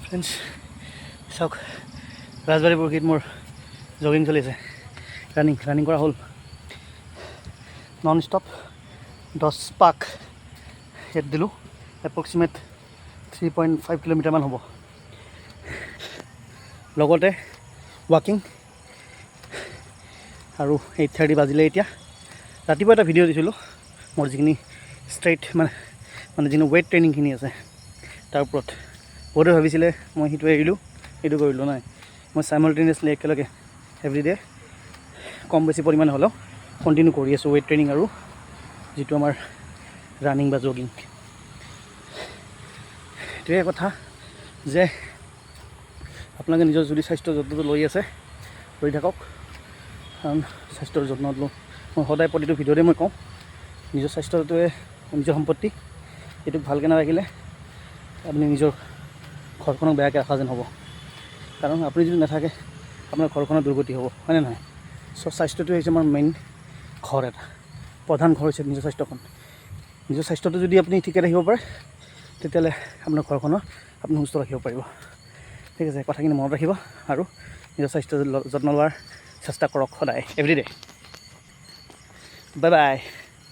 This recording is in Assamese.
ফ্ৰেণ্ডছ চাওক ৰাজবাৰী বৰগীত মোৰ জগিং চলি আছে ৰানিং কৰা হ'ল নন ষ্টপ 10 পাক হেড দিলোঁ এপ্ৰক্সিমেট 3.5 কিলোমিটাৰমান হ'ব লগতে ৱাকিং আৰু 8:30 বাজিলে এতিয়া ৰাতিপুৱা এটা ভিডিঅ' দিছিলোঁ মোৰ যিখিনি ষ্ট্ৰেইট মানে যিখিনি ৱেইট ট্ৰেইনিংখিনি আছে তাৰ ওপৰত বহুতে ভাবিছিলে মই সেইটো এৰিলোঁ এইটো কৰিলোঁ নাই মই চাইমালটেনিয়াছলি একেলগে এভৰিডে কম বেছি পৰিমাণে হ'লেও কণ্টিনিউ কৰি আছোঁ ৱেইট ট্ৰেইনিং আৰু যিটো আমাৰ ৰানিং বা জগিং এইটোৱে কথা যে আপোনালোকে নিজৰ যদি স্বাস্থ্যৰ যত্নটো লৈ আছে লৈ থাকক কাৰণ স্বাস্থ্যৰ যত্ন লওঁ মই সদায় প্ৰতিটো ভিডিঅ'তে মই কওঁ নিজৰ স্বাস্থ্যটোৱে নিজৰ সম্পত্তি এইটোক ভালকৈ নাৰাখিলে আপুনি নিজৰ ঘৰখনক বেয়াকৈ ৰখা যেন হ'ব কাৰণ আপুনি যদি নাথাকে আপোনাৰ ঘৰখনৰ দুৰ্গতি হ'ব হয়নে নহয় স্বাস্থ্যটোৱে হৈছে আমাৰ মেইন ঘৰ এটা প্ৰধান ঘৰ হৈছে নিজৰ স্বাস্থ্যখন নিজৰ স্বাস্থ্যটো যদি আপুনি ঠিকে ৰাখিব পাৰে তেতিয়াহ'লে আপোনাৰ ঘৰখনৰ আপুনি সুস্থ ৰাখিব পাৰিব ঠিক আছে কথাখিনি মনত ৰাখিব আৰু নিজৰ স্বাস্থ্যৰ যত্ন লোৱাৰ চেষ্টা কৰক সদায় এভৰিডে বাই বাই